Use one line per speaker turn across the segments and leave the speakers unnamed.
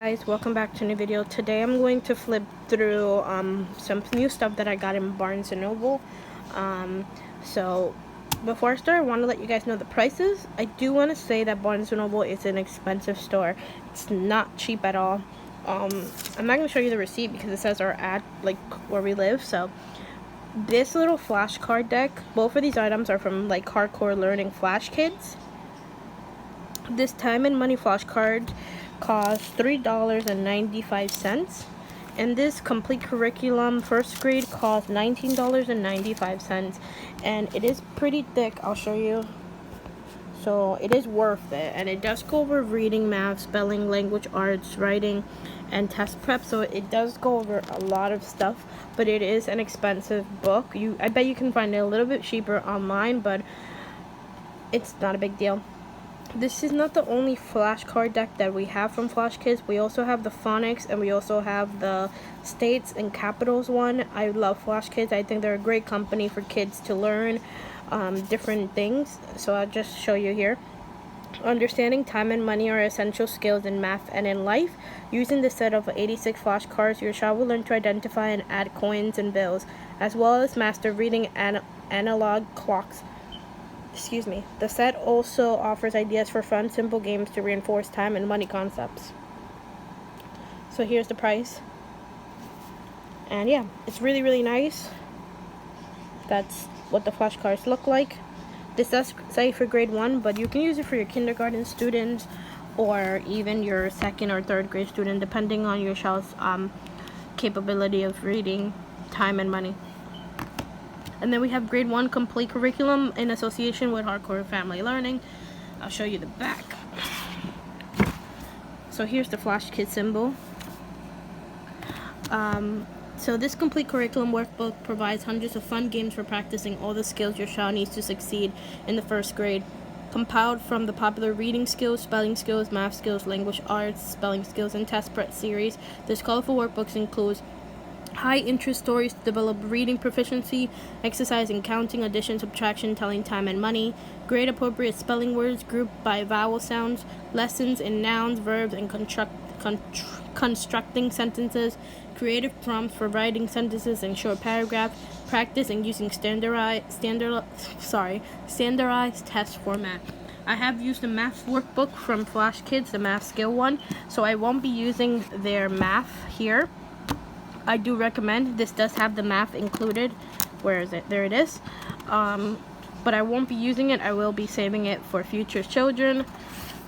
Guys, welcome back to a new video. Today I'm going to flip through some new stuff that I got in Barnes & Noble. So before I start, I want to let you guys know the prices. I do want to say that Barnes & Noble is an expensive store. It's not cheap at all. I'm not going to show you the receipt because it says our ad, like where we live. So this little flashcard deck, both of these items are from like Hardcore Learning Flash Kids. This time and money flashcard costs $3.95, and this complete curriculum first grade costs $19.95, and it is pretty thick. I'll show you. So it is worth it, and it does go over reading, math, spelling, language arts, writing, and test prep. So it does go over a lot of stuff, but it is an expensive book. I bet you can find it a little bit cheaper online, but it's not a big deal. This is not the only flashcard deck that we have from Flash Kids. We also have the phonics, and we also have the states and capitals one. I love Flash Kids. I think they're a great company for kids to learn different things. So I'll just show you here. Understanding time and money are essential skills in math and in life. Using this set of 86 flashcards, your child will learn to identify and add coins and bills, as well as master reading analog clocks. The set also offers ideas for fun, simple games to reinforce time and money concepts. So here's the price. And yeah, it's really, really nice. That's what the flashcards look like. This does say for grade 1, but you can use it for your kindergarten students or even your 2nd or 3rd grade student, depending on your child's capability of reading, time, and money. And then we have grade 1 complete curriculum in association with Hardcore Family Learning. I'll show you the back. So here's the Flash Kid symbol. So this complete curriculum workbook provides hundreds of fun games for practicing all the skills your child needs to succeed in the 1st grade. Compiled from the popular reading skills, spelling skills, math skills, language arts, spelling skills, and test prep series, this colorful workbooks includes high-interest stories to develop reading proficiency, exercise in counting, addition, subtraction, telling time and money, grade-appropriate spelling words grouped by vowel sounds, lessons in nouns, verbs, and constructing sentences, creative prompts for writing sentences in short paragraphs, practice in using standardized test format. I have used the math workbook from Flash Kids, the math skill one, so I won't be using their math here. I do recommend, this does have the math included. Where is it? There it is. But I won't be using it. I will be saving it for future children.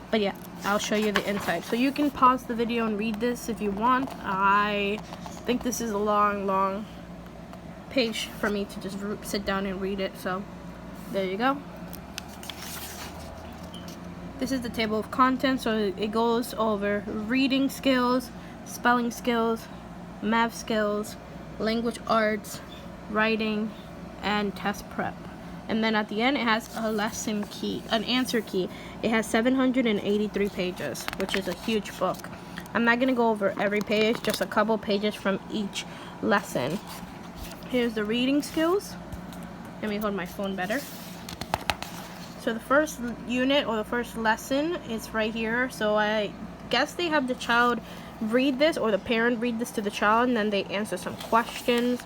But yeah, I'll show you the inside. So you can pause the video and read this if you want. I think this is a long page for me to just sit down and read it. So there you go. This is the table of contents. So it goes over reading skills, spelling skills, math skills, language arts, writing, and test prep. And then at the end it has a lesson key, an answer key. It has 783 pages, which is a huge book. I'm not gonna go over every page, just a couple pages from each lesson. Here's the reading skills. Let me hold my phone better. So the first unit or the first lesson is right here. So I guess they have the child read this, or the parent read this to the child, and then they answer some questions,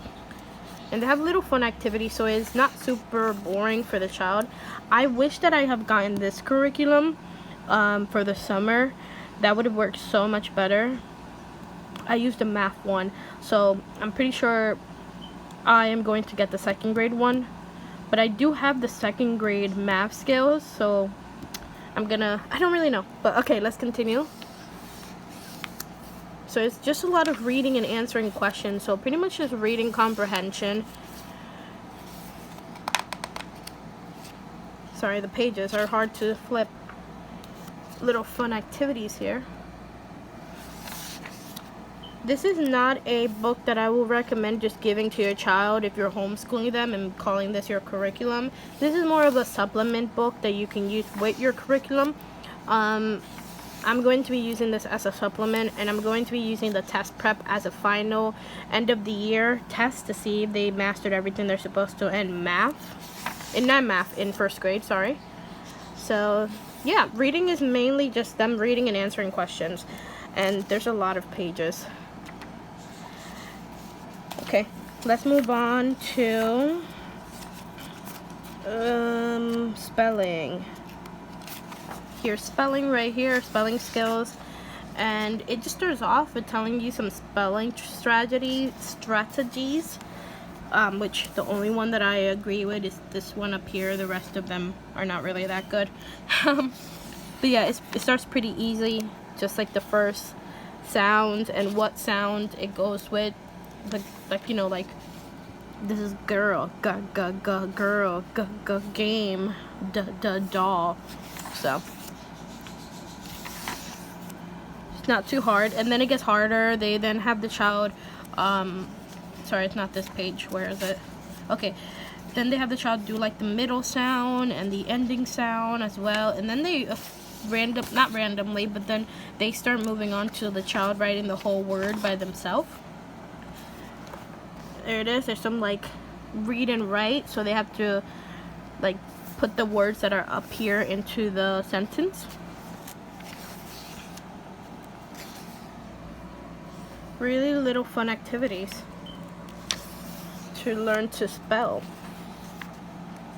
and they have little fun activities, so it's not super boring for the child. I wish that I have gotten this curriculum for the summer. That would have worked so much better. I used the math one, so I'm pretty sure I am going to get the 2nd grade one, but I do have the 2nd grade math skills, so I don't really know, but okay, let's continue. So it's just a lot of reading and answering questions. So pretty much just reading comprehension. Sorry, the pages are hard to flip. Little fun activities here. This is not a book that I will recommend just giving to your child if you're homeschooling them and calling this your curriculum. This is more of a supplement book that you can use with your curriculum. I'm going to be using this as a supplement, and I'm going to be using the test prep as a final end of the year test to see if they mastered everything they're supposed to in in 1st grade, sorry. So yeah, reading is mainly just them reading and answering questions. and there's a lot of pages. Okay, let's move on to spelling. Here's spelling right here, spelling skills, and it just starts off with telling you some spelling strategies, which the only one that I agree with is this one up here. The rest of them are not really that good. But yeah, it starts pretty easy, just like the first sound and what sound it goes with, like you know, like this is girl, girl, game, doll. So it's not too hard, and then it gets harder. They then have the child, sorry, it's not this page. Where is it? Okay, then they have the child do like the middle sound and the ending sound as well, and then they not randomly, but then they start moving on to the child writing the whole word by themselves. There it is. There's some like read and write, so they have to like put the words that are up here into the sentence. Really little fun activities to learn to spell.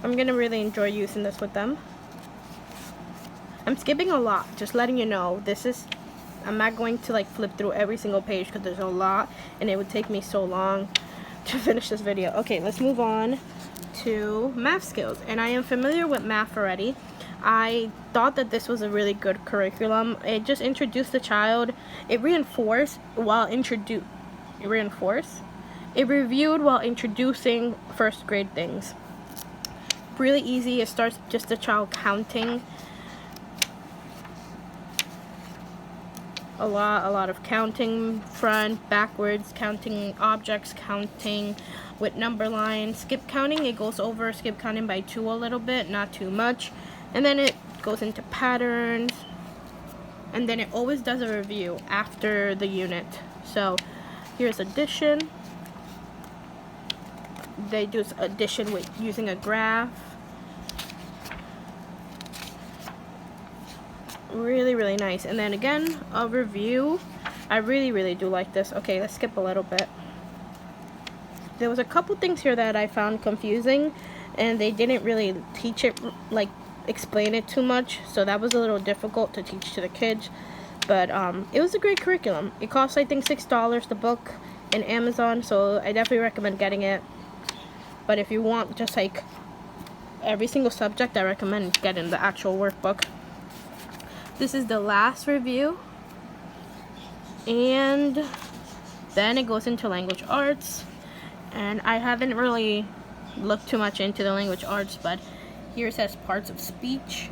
I'm gonna really enjoy using this with them. I'm skipping a lot, just letting you know. I'm not going to like flip through every single page because there's a lot and it would take me so long to finish this video. Okay, let's move on to math skills. And I am familiar with math already. I thought that this was a really good curriculum. It just introduced the child. It reviewed while introducing first grade things. Really easy. It starts just the child counting. A lot of counting, front, backwards, counting objects, counting with number lines. Skip counting, it goes over skip counting by 2 a little bit, not too much. And then it goes into patterns. And then it always does a review after the unit. So here's addition. They do addition with using a graph. Really nice. And then again, a review. I really do like this. Okay, let's skip a little bit. There was a couple things here that I found confusing, and they didn't really teach it, like explain it too much, so that was a little difficult to teach to the kids. But it was a great curriculum. It costs, I think, $6 the book in Amazon, so I definitely recommend getting it. But if you want just like every single subject, I recommend getting the actual workbook. This is the last review, and then it goes into language arts, and I haven't really looked too much into the language arts, but here it says parts of speech.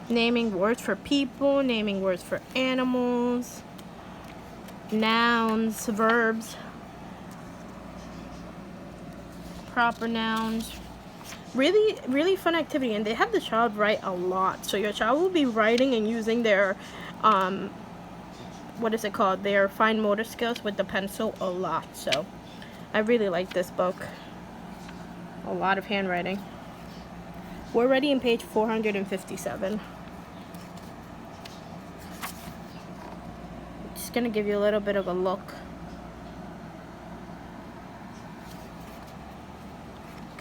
Naming words for people, naming words for animals, nouns, verbs, proper nouns. Really fun activity, and they have the child write a lot, so your child will be writing and using their what is it called, their fine motor skills with the pencil a lot. So I really like this book. A lot of handwriting. We're already in page 457. Just gonna give you a little bit of a look.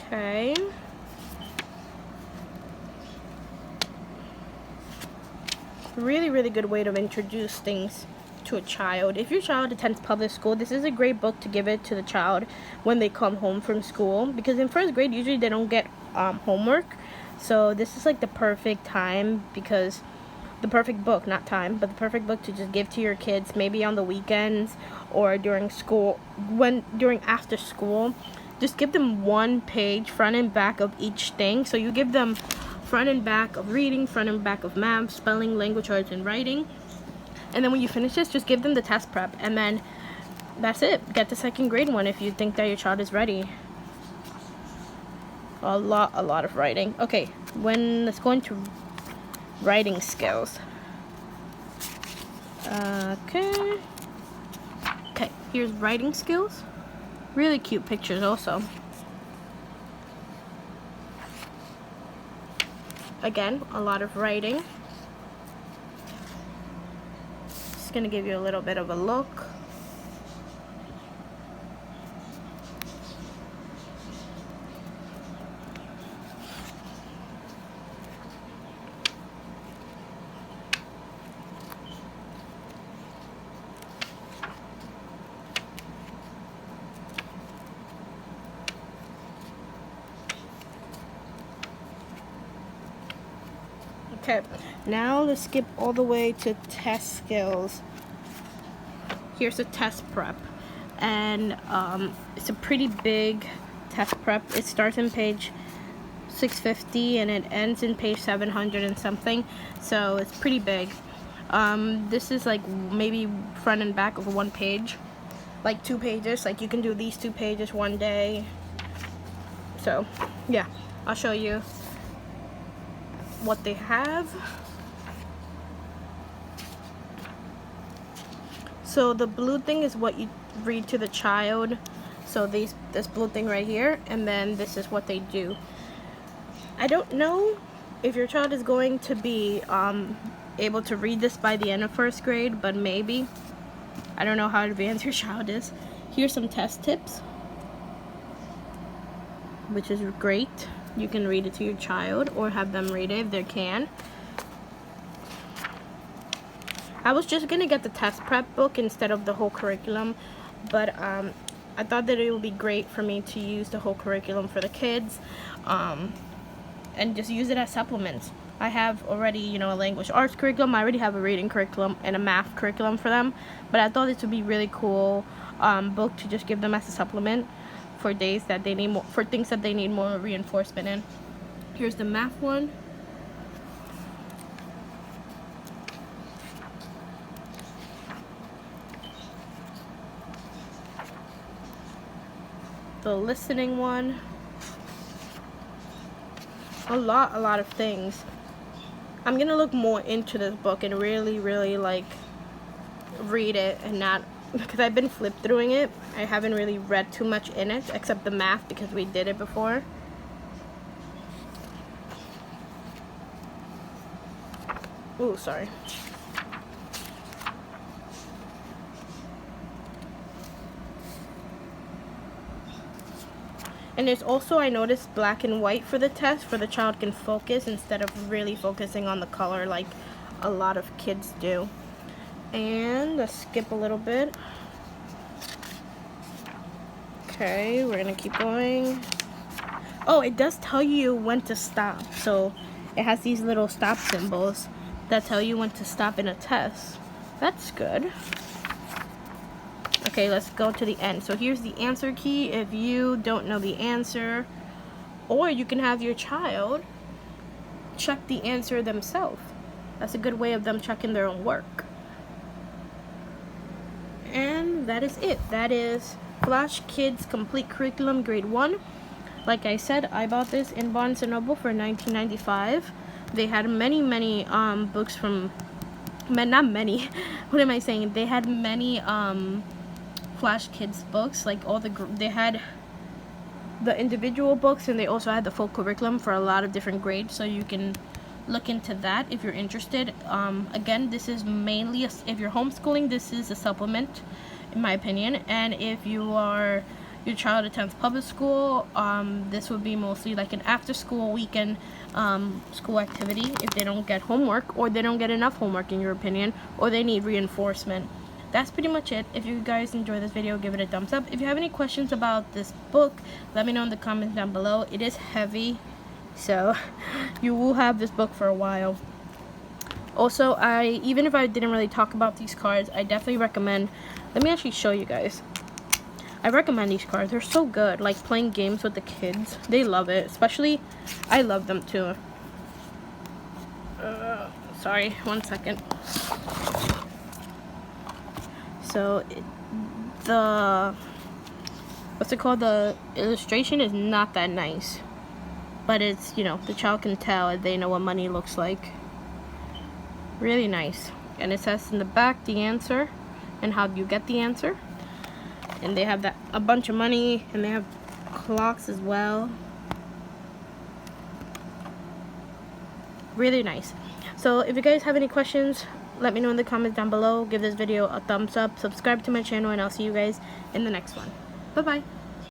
Okay. Really good way to introduce things to a child. If your child attends public school, this is a great book to give it to the child when they come home from school, because in first grade usually they don't get homework. So this is like the perfect time, because the perfect book, not time, but the perfect book to just give to your kids, maybe on the weekends or during school, during after school. Just give them one page, front and back of each thing. So you give them front and back of reading, front and back of math, spelling, language arts, and writing. And then when you finish this, just give them the test prep, and then that's it. Get the second grade one if you think that your child is ready. A lot of writing. Okay, let's go into writing skills. Okay, here's writing skills. Really cute pictures also. Again, a lot of writing. Just gonna give you a little bit of a look. Okay, now let's skip all the way to test skills. Here's a test prep, and it's a pretty big test prep. It starts in page 650 and it ends in page 700 and something, so it's pretty big. This is like maybe front and back of one page, like 2 pages. Like you can do these 2 pages one day. So yeah, I'll show you what they have. So the blue thing is what you read to the child. So this blue thing right here, and then this is what they do. I don't know if your child is going to be able to read this by the end of 1st grade, but maybe. I don't know how advanced your child is. Here's some test tips, which is great. You can read it to your child or have them read it if they can. I was just gonna get the test prep book instead of the whole curriculum, but I thought that it would be great for me to use the whole curriculum for the kids, and just use it as supplements. I have already, you know, a language arts curriculum. I already have a reading curriculum and a math curriculum for them, but I thought this would be really cool book to just give them as a supplement for days that they need more, for things that they need more reinforcement in. Here's the math one. The listening one. A lot of things. I'm gonna look more into this book and really like read it, and not, because I've been flip throughing it. I haven't really read too much in it except the math because we did it before. Ooh, sorry. And there's also, I noticed, black and white for the test, for the child can focus instead of really focusing on the color like a lot of kids do. And let's skip a little bit. Okay, we're gonna keep going. Oh, it does tell you when to stop. So it has these little stop symbols that tell you when to stop in a test. That's good. Okay, let's go to the end. So here's the answer key if you don't know the answer, or you can have your child check the answer themselves. That's a good way of them checking their own work. And that is it. That is Flash Kids Complete Curriculum Grade 1. Like I said, I bought this in Barnes & Noble for $19.95. They had many books from, not many, what am I saying? They had many Flash Kids books, like all they had the individual books, and they also had the full curriculum for a lot of different grades, so you can look into that if you're interested. Again, this is mainly if you're homeschooling, this is a supplement in my opinion, and if your child attends public school, this would be mostly like an after school weekend school activity if they don't get homework, or they don't get enough homework in your opinion, or they need reinforcement. That's pretty much it. If you guys enjoyed this video, give it a thumbs up. If you have any questions about this book, let me know in the comments down below. It is heavy, so you will have this book for a while. Also, even if I didn't really talk about these cards, I definitely recommend, let me actually show you guys. I recommend these cards. They're so good, like playing games with the kids. They love it, especially I love them too. Sorry, 1 second. So what's it called, the illustration is not that nice, but it's, you know, the child can tell and they know what money looks like. Really nice. And it says in the back the answer and how you get the answer, and they have a bunch of money, and they have clocks as well. Really nice. So if you guys have any questions, let me know in the comments down below. Give this video a thumbs up, subscribe to my channel, and I'll see you guys in the next one. Bye bye.